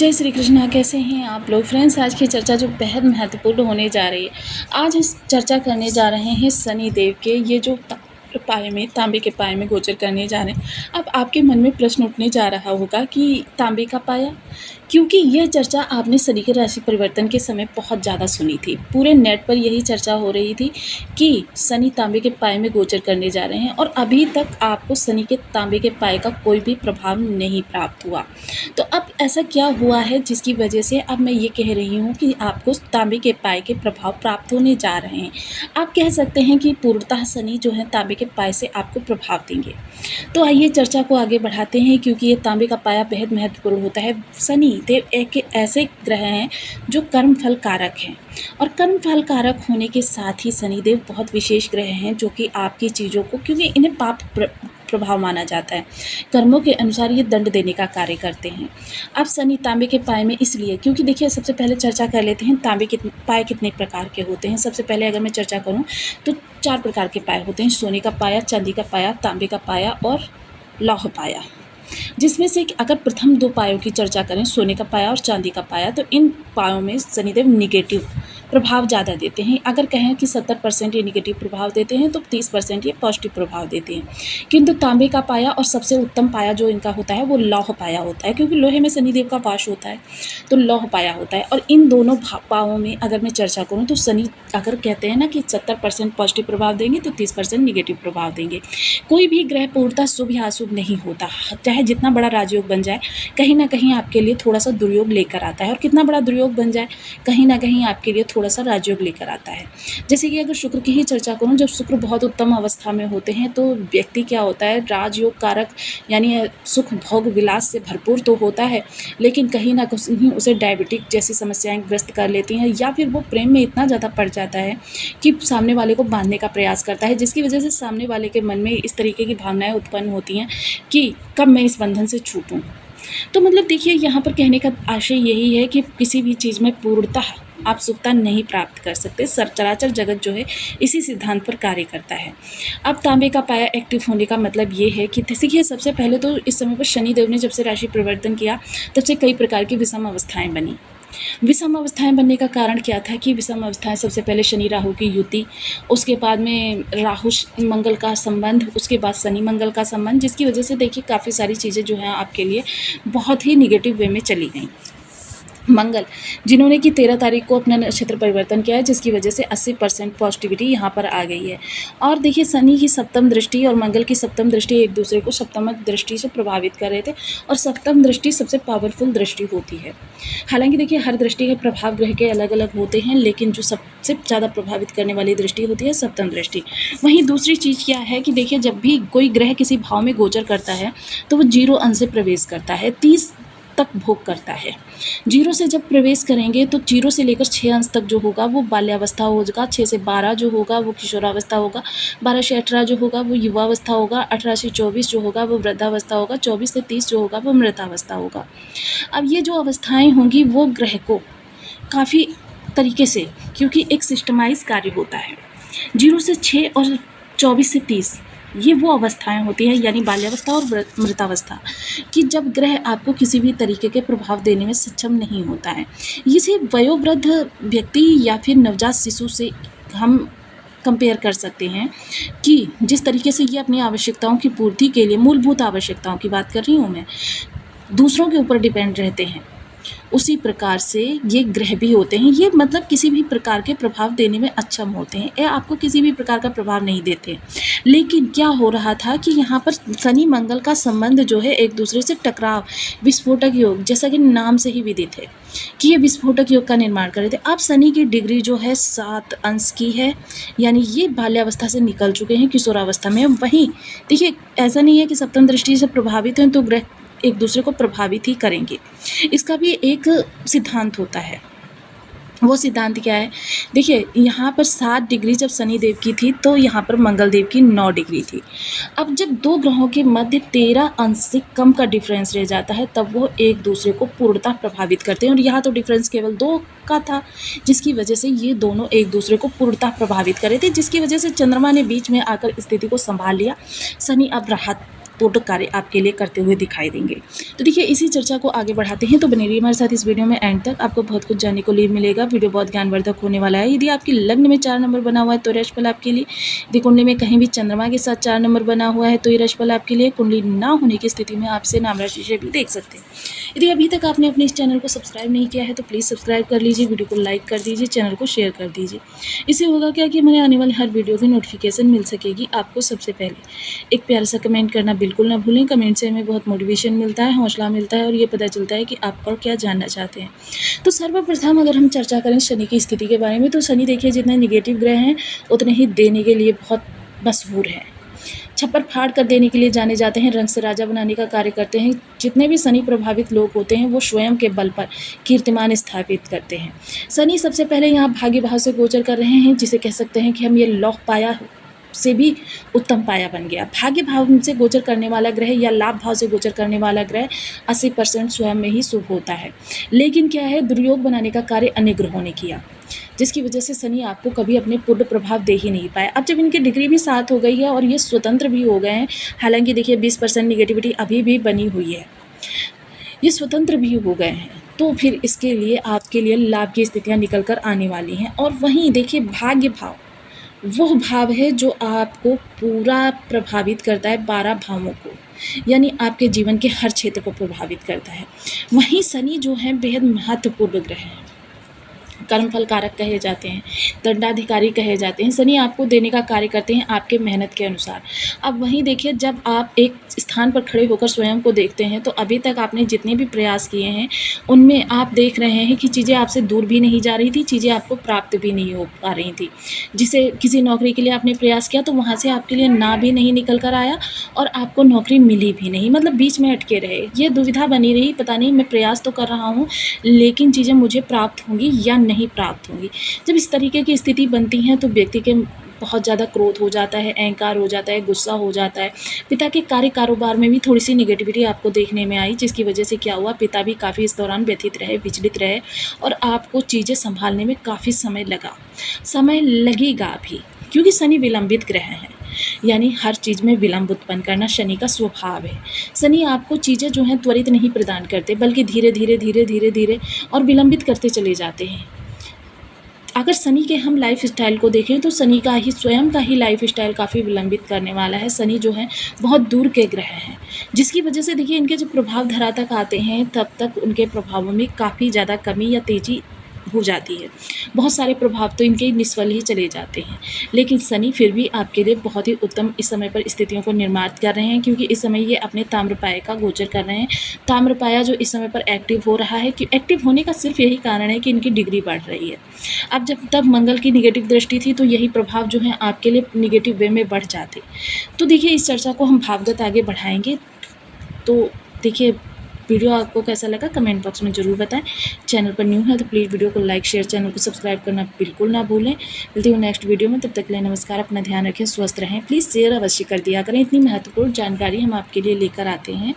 जय श्री कृष्णा। कैसे हैं आप लोग फ्रेंड्स। आज की चर्चा जो बेहद महत्वपूर्ण होने जा रही है। आज हम चर्चा करने जा रहे हैं शनि देव के ये जो पाए में तांबे के पाए में गोचर करने जा रहे हैं। अब आपके मन में प्रश्न उठने जा रहा होगा कि तांबे का पाया, क्योंकि यह चर्चा आपने शनि के राशि परिवर्तन के समय बहुत ज़्यादा सुनी थी। पूरे नेट पर यही चर्चा हो रही थी कि शनि तांबे के पाए में गोचर करने जा रहे हैं और अभी तक आपको शनि के तांबे के पाए का कोई भी प्रभाव नहीं प्राप्त हुआ। तो अब ऐसा क्या हुआ है जिसकी वजह से अब मैं ये कह रही हूँ कि आपको तांबे के पाए के प्रभाव प्राप्त होने जा रहे हैं। आप कह सकते हैं कि पूर्णतः शनि जो है तांबे के पाए से आपको प्रभाव देंगे। तो आइए चर्चा को आगे बढ़ाते हैं, क्योंकि ये तांबे का पाया बेहद महत्वपूर्ण होता है। शनि देव एक ऐसे ग्रह हैं जो कर्म फल कारक हैं, और कर्म फल कारक होने के साथ ही शनिदेव बहुत विशेष ग्रह हैं जो कि आपकी चीज़ों को, क्योंकि इन्हें पाप प्रभाव माना जाता है, कर्मों के अनुसार ये दंड देने का कार्य करते हैं। अब शनि तांबे के पाए में इसलिए, क्योंकि देखिए सबसे पहले चर्चा कर लेते हैं तांबे के पाए कितने प्रकार के होते हैं। सबसे पहले अगर मैं चर्चा करूं तो 4 प्रकार के पाए होते हैं। सोने का पाया, चांदी का पाया, तांबे का पाया और लौह पाया। जिसमें से अगर प्रथम 2 पायों की चर्चा करें, सोने का पाया और चांदी का पाया, तो इन पायों में शनिदेव निगेटिव प्रभाव ज़्यादा देते हैं। अगर कहें कि 70% ये निगेटिव प्रभाव देते हैं तो 30% ये पॉजिटिव प्रभाव देते हैं। किंतु तांबे का पाया और सबसे उत्तम पाया जो इनका होता है वो लौह पाया होता है, क्योंकि लोहे में शनिदेव का वास होता है, तो लौह पाया होता है। और इन दोनों पायों में अगर मैं चर्चा करूँ तो शनि अगर कहते हैं ना कि 70% पॉजिटिव प्रभाव देंगे तो 30% निगेटिव प्रभाव देंगे। कोई भी ग्रह पूर्णतः शुभ या अशुभ नहीं होता, चाहे जितना बड़ा राजयोग बन जाए कहीं ना कहीं आपके लिए थोड़ा सा दुर्योग लेकर आता है, और कितना बड़ा दुर्योग बन जाए कहीं ना कहीं आपके लिए थोड़ा सा राजयोग लेकर आता है। जैसे कि अगर शुक्र की ही चर्चा करूं, जब शुक्र बहुत उत्तम अवस्था में होते हैं तो व्यक्ति क्या होता है, राजयोग कारक यानी सुख भोग विलास से भरपूर तो होता है, लेकिन कहीं ना कहीं उसे डायबिटिक जैसी समस्याएं ग्रस्त कर लेती हैं, या फिर वो प्रेम में इतना ज़्यादा पड़ जाता है कि सामने वाले को बांधने का प्रयास करता है, जिसकी वजह से सामने वाले के मन में इस तरीके की भावनाएं उत्पन्न होती हैं कि कब मैं इस बंधन से छूटूं। तो मतलब देखिए यहाँ पर कहने का आशय यही है कि किसी भी चीज़ में पूर्णतः आप सुखता नहीं प्राप्त कर सकते। चराचर जगत जो है इसी सिद्धांत पर कार्य करता है। अब तांबे का पाया एक्टिव होने का मतलब ये है कि देखिए सबसे पहले तो इस समय पर शनिदेव ने जब से राशि परिवर्तन किया तब से कई प्रकार की विषम अवस्थाएं बनी। विषम अवस्थाएं बनने का कारण क्या था कि विषम अवस्थाएं सबसे पहले शनि राहु की युति, उसके बाद में राहु मंगल का संबंध, उसके बाद शनि मंगल का संबंध, जिसकी वजह से देखिए काफ़ी सारी चीज़ें जो हैं आपके लिए बहुत ही निगेटिव वे में चली गई। मंगल जिन्होंने कि 13 तारीख को अपना नक्षत्र परिवर्तन किया है, जिसकी वजह से 80% पॉजिटिविटी यहाँ पर आ गई है। और देखिए शनि की सप्तम दृष्टि और मंगल की सप्तम दृष्टि एक दूसरे को सप्तमक दृष्टि से प्रभावित कर रहे थे, और सप्तम दृष्टि सबसे पावरफुल दृष्टि होती है। हालांकि देखिए हर दृष्टि के प्रभाव ग्रह के अलग अलग होते हैं, लेकिन जो सबसे ज़्यादा प्रभावित करने वाली दृष्टि होती है सप्तम दृष्टि। वहीं दूसरी चीज़ क्या है कि देखिए जब भी कोई ग्रह किसी भाव में गोचर करता है तो वो 0 अंश से प्रवेश करता है, 30 तक भोग करता है। 0 से जब प्रवेश करेंगे तो 0 से लेकर 6 अंश तक जो होगा वो बाल्यावस्था होगा, 6 से 12 जो होगा वो किशोरावस्था होगा, 12 से 18 जो होगा वो युवावस्था होगा, 18 से 24 जो होगा वो वृद्धावस्था होगा, 24 से 30 जो होगा वो मृतावस्था होगा। अब ये जो अवस्थाएं होंगी वो ग्रह को काफ़ी तरीके से, क्योंकि एक सिस्टमाइज कार्य होता है, 0 से 6 और 24 से 30 ये वो अवस्थाएं होती हैं, यानी बाल्यावस्था और मृतावस्था, कि जब ग्रह आपको किसी भी तरीके के प्रभाव देने में सक्षम नहीं होता है। इसे वयोवृद्ध व्यक्ति या फिर नवजात शिशु से हम कंपेयर कर सकते हैं कि जिस तरीके से ये अपनी आवश्यकताओं की पूर्ति के लिए, मूलभूत आवश्यकताओं की बात कर रही हूँ मैं, दूसरों के ऊपर डिपेंड रहते हैं, उसी प्रकार से ये ग्रह भी होते हैं। ये मतलब किसी भी प्रकार के प्रभाव देने में अक्षम होते हैं, ये आपको किसी भी प्रकार का प्रभाव नहीं देते। लेकिन क्या हो रहा था कि यहाँ पर शनि मंगल का संबंध जो है एक दूसरे से टकराव, विस्फोटक योग, जैसा कि नाम से ही विदित है कि ये विस्फोटक योग का निर्माण कर रहे थे। अब शनि की डिग्री जो है 7 अंश की है, यानी ये बाल्यावस्था से निकल चुके हैं किशोरावस्था में। वहीं देखिए ऐसा नहीं है कि सप्तम दृष्टि से प्रभावित हैं तो ग्रह एक दूसरे को प्रभावित ही करेंगे, इसका भी एक सिद्धांत होता है। वो सिद्धांत क्या है, देखिए यहाँ पर 7 डिग्री जब शनि देव की थी तो यहाँ पर मंगल देव की 9 डिग्री थी। अब जब 2 ग्रहों के मध्य 13 अंश से कम का डिफरेंस रह जाता है तब वो एक दूसरे को पूर्णतः प्रभावित करते हैं, और यहाँ तो डिफरेंस केवल 2 का था, जिसकी वजह से ये दोनों एक दूसरे को पूर्णतः प्रभावित कर रहे थे, जिसकी वजह से चंद्रमा ने बीच में आकर स्थिति को संभाल लिया। शनि अब राहत महत्वपूर्ण कार्य आपके लिए करते हुए दिखाई देंगे। तो देखिए इसी चर्चा को आगे बढ़ाते हैं, तो बने रहिए हमारे साथ इस वीडियो में एंड तक, आपको बहुत कुछ जानने को लिए मिलेगा। वीडियो बहुत ज्ञानवर्धक होने वाला है। यदि आपकी लग्न में 4 नंबर बना हुआ है तो राशिफल आपके लिए, यदि कुंडली में कहीं भी चंद्रमा के साथ 4 नंबर बना हुआ है तो ये राशिफल आपके लिए, कुंडली ना होने की स्थिति में आपसे नाम राशि से भी देख सकते हैं। यदि अभी तक आपने अपने इस चैनल को सब्सक्राइब नहीं किया है तो प्लीज़ सब्सक्राइब कर लीजिए, वीडियो को लाइक कर दीजिए, चैनल को शेयर कर दीजिए। इससे होगा क्या कि हमारे आने वाले हर वीडियो की नोटिफिकेशन मिल सकेगी आपको सबसे पहले। एक प्यारा सा कमेंट करना बिल्कुल ना भूलें, कमेंट से हमें बहुत मोटिवेशन मिलता है, हौसला मिलता है और ये पता चलता है कि आप और क्या जानना चाहते हैं। तो सर्वप्रथम अगर हम चर्चा करें शनि की स्थिति के बारे में, तो शनि देखिए जितने निगेटिव ग्रह हैं उतने ही देने के लिए बहुत मशहूर है। छप्पर फाड़ कर देने के लिए जाने जाते हैं, रंग से राजा बनाने का कार्य करते हैं। जितने भी शनि प्रभावित लोग होते हैं वो स्वयं के बल पर कीर्तिमान स्थापित करते हैं। शनि सबसे पहले यहाँ भाग्य भाव से गोचर कर रहे हैं, जिसे कह सकते हैं कि हम ये लौह पाया से भी उत्तम पाया बन गया। भाग्य भाव से गोचर करने वाला ग्रह या लाभ भाव से गोचर करने वाला ग्रह 80% स्वयं में ही शुभ होता है, लेकिन क्या है दुर्योग बनाने का कार्य अन्य ग्रहों ने किया, जिसकी वजह से शनि आपको कभी अपने पूर्ण प्रभाव दे ही नहीं पाए। अब जब इनकी डिग्री भी 7 हो गई है और ये स्वतंत्र भी हो गए हैं, हालांकि देखिए 20% निगेटिविटी अभी भी बनी हुई है, ये स्वतंत्र भी हो गए हैं, तो फिर इसके लिए आपके लिए लाभ की स्थितियां निकल कर आने वाली हैं। और वहीं देखिए भाग्य भाव वो भाव है जो आपको पूरा प्रभावित करता है, 12 भावों को, यानी आपके जीवन के हर क्षेत्र को प्रभावित करता है। वहीं शनि जो है बेहद महत्वपूर्ण ग्रह है, कर्मफल कारक कहे जाते हैं, दंडाधिकारी कहे जाते हैं। शनि आपको देने का कार्य करते हैं आपके मेहनत के अनुसार। अब वहीं देखिए जब आप एक स्थान पर खड़े होकर स्वयं को देखते हैं तो अभी तक आपने जितने भी प्रयास किए हैं उनमें आप देख रहे हैं कि चीज़ें आपसे दूर भी नहीं जा रही थी, चीज़ें आपको प्राप्त भी नहीं हो पा रही थी। जिसे किसी नौकरी के लिए आपने प्रयास किया तो वहाँ से आपके लिए ना भी नहीं निकल कर आया और आपको नौकरी मिली भी नहीं, मतलब बीच में अटके रहे। ये दुविधा बनी रही, पता नहीं मैं प्रयास तो कर रहा हूँ लेकिन चीज़ें मुझे प्राप्त होंगी या नहीं प्राप्त होंगी। जब इस तरीके की स्थिति बनती है तो व्यक्ति के बहुत ज़्यादा क्रोध हो जाता है, अहंकार हो जाता है, गुस्सा हो जाता है। पिता के कार्य कारोबार में भी थोड़ी सी निगेटिविटी आपको देखने में आई, जिसकी वजह से क्या हुआ, पिता भी काफ़ी इस दौरान व्यथित रहे, विचलित रहे और आपको चीज़ें संभालने में काफ़ी समय लगा, समय लगेगा भी, क्योंकि शनि विलंबित ग्रह है, यानी हर चीज़ में विलंब उत्पन्न करना शनि का स्वभाव है। शनि आपको चीज़ें जो हैं त्वरित नहीं प्रदान करते, बल्कि धीरे धीरे धीरे धीरे धीरे और विलंबित करते चले जाते हैं। अगर शनि के हम लाइफ स्टाइल को देखें तो शनि का ही स्वयं का ही लाइफ स्टाइल काफ़ी विलंबित करने वाला है। शनि जो है बहुत दूर के ग्रह हैं, जिसकी वजह से देखिए इनके जब प्रभाव धरा तक आते हैं तब तक उनके प्रभावों में काफ़ी ज़्यादा कमी या तेज़ी हो जाती है। बहुत सारे प्रभाव तो इनके निष्फल ही चले जाते हैं, लेकिन शनि फिर भी आपके लिए बहुत ही उत्तम इस समय पर स्थितियों को निर्माण कर रहे हैं, क्योंकि इस समय ये अपने ताम्रपाया का गोचर कर रहे हैं। ताम्रपाया जो इस समय पर एक्टिव हो रहा है, कि एक्टिव होने का सिर्फ यही कारण है कि इनकी डिग्री बढ़ रही है। अब जब तब मंगल की निगेटिव दृष्टि थी तो यही प्रभाव जो है आपके लिए निगेटिव वे में बढ़ जाते। तो देखिए इस चर्चा को हम भावगत आगे बढ़ाएंगे। तो देखिए वीडियो आपको कैसा लगा कमेंट बॉक्स में ज़रूर बताएं। चैनल पर न्यू है तो प्लीज़ वीडियो को लाइक शेयर, चैनल को सब्सक्राइब करना बिल्कुल ना भूलें। मिलती हूँ नेक्स्ट वीडियो में, तब तक के लिए नमस्कार, अपना ध्यान रखें, स्वस्थ रहें। प्लीज़ शेयर अवश्य कर दिया करें, इतनी महत्वपूर्ण जानकारी हम आपके लिए लेकर आते हैं।